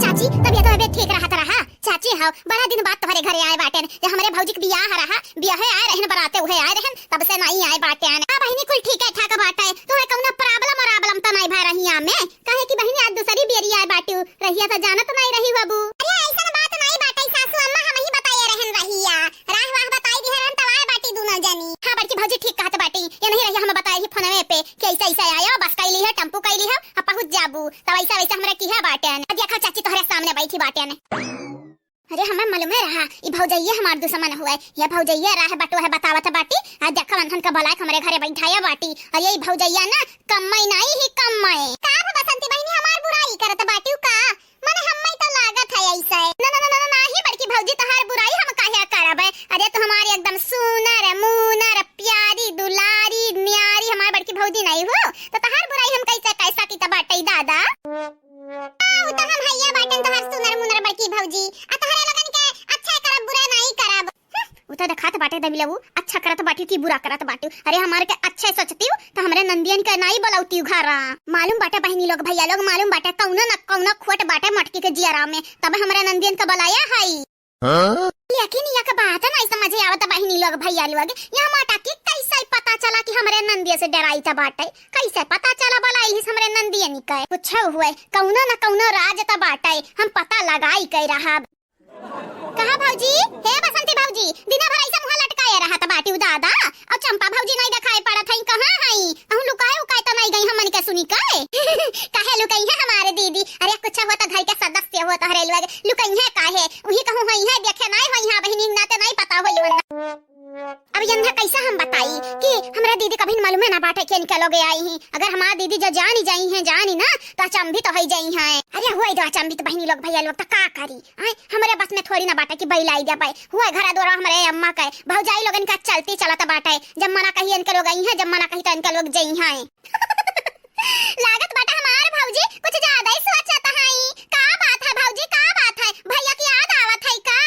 चाची तबीयत ठीक रहा चाची हाउ बड़ा दिन बाद तुम्हारे घरे आए बाटे जे हमरे भौजी के बियाह रहा बियाह आए रहन बराते हुए आए रहन तब से नहीं आए बाटे आ बहिनी कुल ठीक है ठाक बाटे तोहे कौनो प्रॉब्लम त नहीं भा रही में काहे कि बहिनी आज दूसरी बेरी आए बाटे रहिया त जानत नहीं रही बाबू। अरे ऐसा बात नहीं बाटे सासू अम्मा हम ही बताए रहन रहिया राह वाह बताई दी रहन त आए बाटे दोनों जनी। हां बड़की भौजी ठीक कहत बाटे ये नहीं रहिया हम बताए ही फोनवे पे कि ऐसा आया बस कैली है टेंपू कैली है अब पहुंच जाबू तब ऐसा हमरा की है बाटे देखा चाची तोहरे सामने बैठी बाटे। अरे हमें मालूम है रहा ई भौजैया हमार दुश्मन हुए ये भौजैया रहा बटो है बतावत बाटी आज देखा वंथन का भलाई हमरे घरे बैठाया बाटी और ये भौजैया ना कम्मई नहीं ही कम्मई का बसंती बहनी हमार बुराई करत बाटी का माने हम्मई तो लागत है ऐसा ना नहीं बड़की भौजी तहार बुराई हम काहे करब। अरे तो हमारी एकदम सुनर मुनर प्यारी दुलारी न्यारी हमार बड़की भौजी नहीं हो तो तहार बुराई हम कैसा की त बाटई दादा आओ तो हम हैया बाटन तहार सुनर मुनर बड़की भौजी उता दिखात बाटे दबिलऊ अच्छा करत बाटी की बुरा करत बाटी। अरे हमारे के अच्छे सोचती तो हमरे नंदियन के नहीं बोलौती घरा मालूम बाटे बहनी लोग भैया लोग मालूम बाटे कौनो न कौनो खोट बाटे मटकी के जियरा में तब हमरे नंदियन के बुलाया हई लेकिन ये का बात नहीं समझे आवत बहनी लोग भैया लोग यहाँ माटा की कैसे पता चला कि हमरे नंदिया से डराई त बाटे कैसे पता चला बोलाई हमरे नंदियन के कुछ हुए कौनो न कौनो राज त बाटे हम पता लगाई कह रहा कहा भौजी हे बसंती भौजी दिन भर ऐसा मुंह लटकाए रहा त बाटी दादा और चंपा भौजी नहीं दिखाई पड़त हई कहां हई हम लुकाए उकाए तो नहीं गई हमन के सुनी काहे काहे लुकाई है हमारे दीदी। अरे कुछ हो त घर के सदस्य हो त हरे लोग लुकाई है काहे वही कहूं हई है देखे नहीं होई हां बहिनी ना ते नहीं पता होई वरना अब यंधा कैसा हम बताई कि हमरा दीदी कभी मालूम है ना बाटे के इनके लोग आई हैं अगर हमार दीदी जो जानी जाई हैं जानी ना तो अचंभित तो हो जाई हैं। अरे हुआ दो अचंभित बहनी लोग भैया लोग तो का करी आए हमरे बस में थोड़ी ना बाटे कि बैलाई दे पाए हुआ घर दोरा हमरे अम्मा के भौजाई लोगन का चलती चलता बाटे जब मना कही इनके लोग आई हैं जब मना कही तो इनके लोग जाई हैं लागत बाटा हमार भौजी कुछ ज्यादा ही सोचता है का बात है भौजी का बात है भैया की याद आवत है का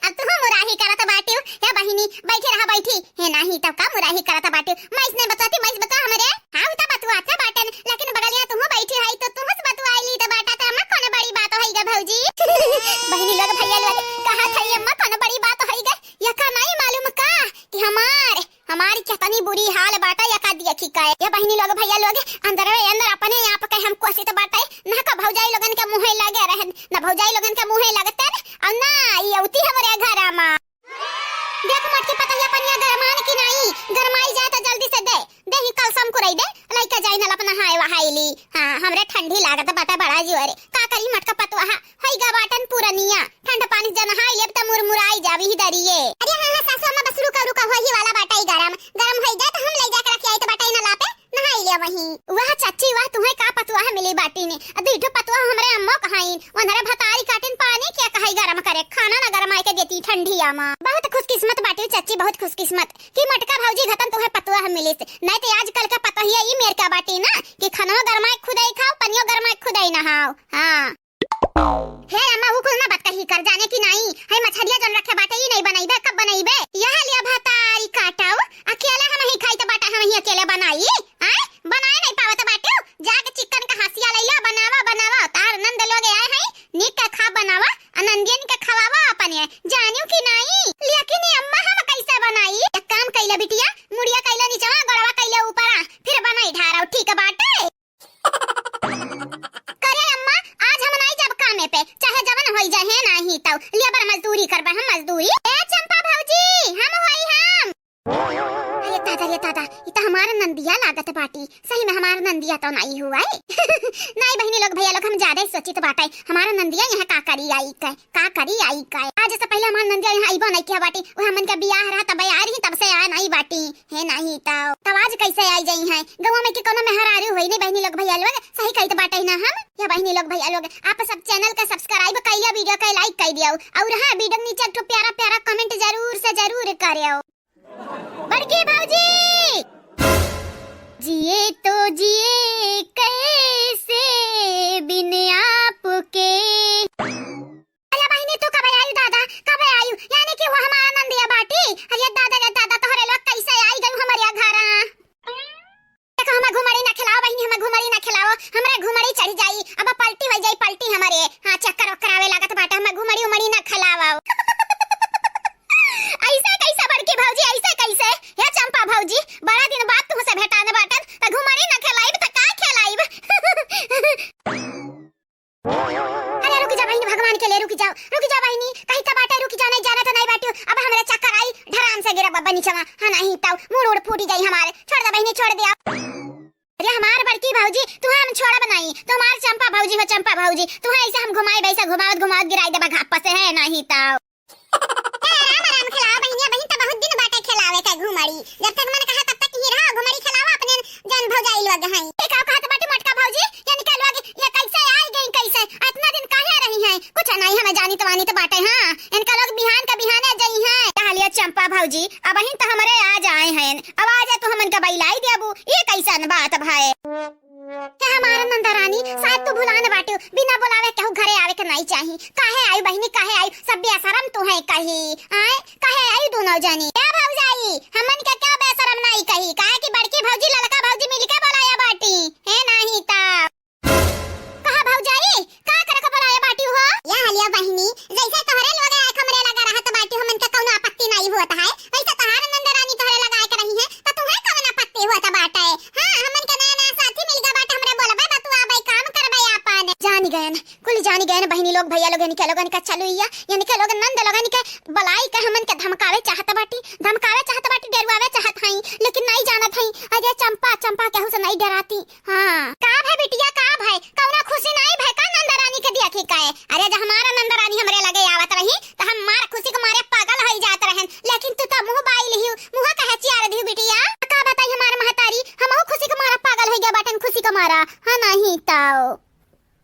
अब तू मुराही करत बाटी या बहिनी बैठे रहा बैठी है नहीं तब का मुराही करत बाटी मैं इसने बताती मैं बता हमरे हां उता बतवाता बाटन लेकिन बगलिया तू बैठी है तो तू हस बतवाईली त बाटा त हम कोन बड़ी बात होई ग भौजी बहिनी लोग भैया लोग कहा था अम्मा कोन बड़ी बात होई ग या का नहीं मालूम का कि हमारी कितनी बुरी हाल बाटा या का दिया की का ये बहिनी लोग भैया लोग अंदर अपने आप के हम कोशिश तो बाटा ना का भौजाई लोगन के मुंह लगे रहे ना भौजाई लोगन के मुंह लगते और ना ये उती हमरे घर आमा देख मत के पता है पनिया गरमान की नहीं गरमाई जाए तो जल्दी से दे ही कल सम को रही दे लइका जाई ना अपना हाय वहाईली हां हमरे ठंडी लागत बाटा बड़ा जोरे का करी मटका पतवा हई गा बाटन पुरनिया ठंडा पानी जन हाय लेब त मुरमुराई जावी ही दरिए। अरे हां सासू अम्मा बस रुका होही वाला बाटा ही गरम होई जाए तो हम ले जाकर रख आई तो बाटा ही ना लापे नहाई ले वही वाह चाची वाह तुम्हें का पतवा है मिली बाटी ने अधीठो पतवा हमरे अम्मा कहाई वनरा भतारी काटिन पानी क्या कहाई गरम करे खाना ना गरमाई के देती ठंडी आमा बहुत खुशकिस्मत बाटी चाची बहुत खुशकिस्मत कि मटका भौजी घतन तुम्हें पतवा है मिली नहीं तो आजकल का पता ही ई मेर का बाटी ना कि खाना गरमाई खुदाई खाओ पनियो गरमाई खुदाई नहाओ हां हे अम्मा वो कुल ना बात कही कर जाने की नहीं है मछलिया जन रखे बाटे ही नहीं बनाईबे कब बनाईबे यह लिया भतारी काटाओ अकेला हम ही खाई तो बाटा हम ही अकेले बनाई हैं बनाए नहीं पावत बाटे जाके चिकन का हसिया लइला बनावा तार नंद लोग आए हैं नीक का खा बनावा आनंदियन के खवावा अपने जानियो की नहीं लेकिन अम्मा हम कैसे बनाई एक काम कइला बिटिया मुड़िया कइला नीचे गड़वा कइला ऊपर फिर बनाई ढारा ठीक बाटे करे अम्मा आज हम नहीं जब कामे पे चाहे जवन होई जाए है नहीं तो लिया बर मजदूरी करबे हम मजदूरी ए चंपा भौजी हम होई हम अरे दादा ये तो हमारा नंदिया लागत बाटी सही में हमारा नंदिया तो नहीं हुआ है नहीं बहनी लोग भैया लोग हम ज्यादा ही सोची तो बाटा हमारा नंदिया यहाँ का करी आई का आज से पहले हमारा नंदिया यहाँ आईबो नहीं किया बाटी वो हमन का बियाह रहा तब आ रही तब से आ नहीं बाटी है नहीं तब आज कैसे आई जाई है गवा में के कोनो मेहरारू होई नहीं बहनी लोग भैया लोग सही कही तो बाटा ना हम या बहनी लोग भैया लोग आप सब चैनल का सब्सक्राइब कइया वीडियो का लाइक कर दियो और हां वीडियो नीचे तो प्यारा कमेंट जरूर करियो। बड़की भौजी जिए तो जिए कैसे बिन आपके अरे बहनी तू कब आई दादा कब आई यानी कि वो हमारा नंदिया बाटी अरे दादा तोहरे लोग कैसे आई गई हमारे घर देखो हमें घुमड़ी ना खिलाओ बहनी हमें घुमड़ी ना खिलाओ हमरे घुमड़ी चढ़ जाई अब पलटी हो जाई पलटी हमारे हमार चंपा भौजी हो, चंपा भौजी तू है ऐसे हम घुमाए वैसे घुमावत गिराई देबा घाप से है नहीं ता आराम आराम खिलाओ बहनिया, बहन तो बहुत दिन बाटे खिलावे का घुमड़ी, जब तक मन कहा तब तक ही रहो घुमड़ी खिलाओ अपने जन भौजाई लोग हैं। एक का कहत बाटे मटका भौजी यानी कह लोग ये कैसे आई गई, कैसे इतना दिन काहे रही हैं, कुछ नहीं हमें जानी तो वानी तो बाटे। हां इनका लोग बिहान का बिहाने जई हैं कहलिए चंपा भौजी अब हिन तो हमरे आ जाए हैं, अब आ जा तो हमन का बैलाई देबू, ये कैसन बात भाई के हमारा नंदा रानी शायद तू भुला न बाटे, बिना बुलावे कहू घरे आवे के नहीं चाही, काहे आई बहनी काहे आई, सब बेशरम तू है कही आए काहे आई दोनों जानी क्या भौजाई हमन के क्या बेशरम नहीं कही, काहे की बड़की भौजी लड़का भौजी मिलके बुलाया बाटी है नहीं ता कहा भौजाई का करे के बुलाया बाटी हो या हलिया बहनी जैसे तोहरे लोग आए हमरे लगा रहत बाटी हमन के कोनो आपत्ति नहीं होता है, वैसे तोहार नंदा रानी तोहरे लगा के रही है तो तुम्हें कौन आपत्ति होता बाटे। हां हमन के नया साथी मिल गया बाटे हमरे बोलबे बा तू आबे काम करबे अपन जानी गयन कुल जानी गयन बहनी लोग भैया लोग इनके लोगन का चलू यानी के लोग नंद लोगन के बलाई के हमन के धमकावे चाहत बाटी डरवावे चाहत हई, लेकिन नहीं जानत हई अरे चंपा चंपा केहू से नहीं डराती। हां का भाई बिटिया का भाई कौना खुशी नहीं भाई का नंद रानी के देखी काए, अरे जब हमारा नंद रानी हमरे लगे आवत रही त हम मार खुशी के मारे पागल होई जात रहन, लेकिन तू तो मुंह बाई लिहियो मुंह कहे चियार दियो बिटिया का बताई हमार महतारी हमहु खुशी के मारा पागल होई गया बाटन खुशी के मारा। हां नहीं ताओ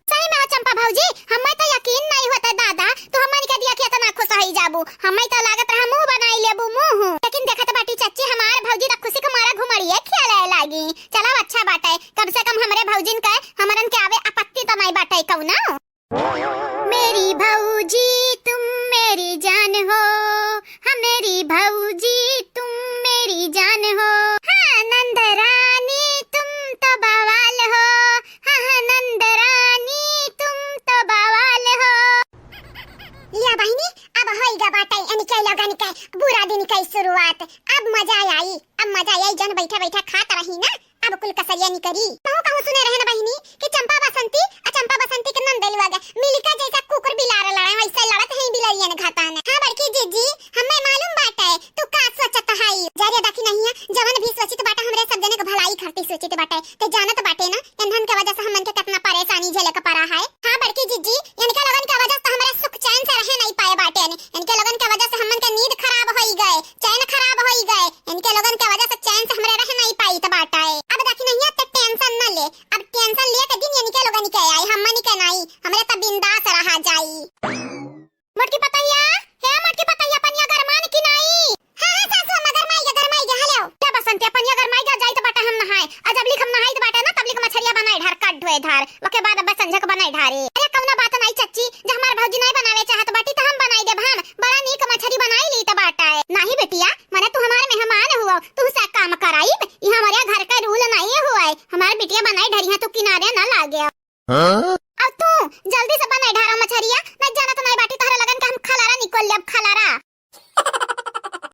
सही में चंपा भौजी हमें तो यकीन नहीं होता दादा तो हमन के देखिए तो ना खुश होई जाबू, हमें तो लागत रहा मुंह बनाई लेबू मुंह, लेकिन देखत बाटी चाची हमार भौजी तो खुशी के मारा घुमड़िए खेले लागी, चलो अच्छा बात है कम से कम हमरे भौजिन के हमरन के आवे आपत्ति तो नहीं बाटे कौना। मेरी भौजी तुम मेरी जान हो, हाँ मेरी भौजी तुम मेरी जान हो, हाँ नंद रानी तुम तो बवाल हो, हाँ नंद रानी तुम तो बवाल हो। लिया बहनी अब होइगा बाटे इनके लगन के बुरा दिन की शुरुआत, अब मजा आई जन बैठा बैठा खात रही ना अब कुल कसरिया नहीं करी कहूं सुने रहे ना बहनी कि चंपा बसंती के नंद लगा मिलका जैसा कुकुर बिलार लड़ा वैसे लड़त है बिलरियन घातान। हां बड़की जीजी हमें मालूम बाटे तू का सोचत हई जारे बाकी नहीं है जवन भी सोचित बाटे हमरे सब जने के भलाई करती सोचित बाटे ते जानत बाटे ना इंधन के वजह से हमन के कितना परेशानी झेले के पड़ा है।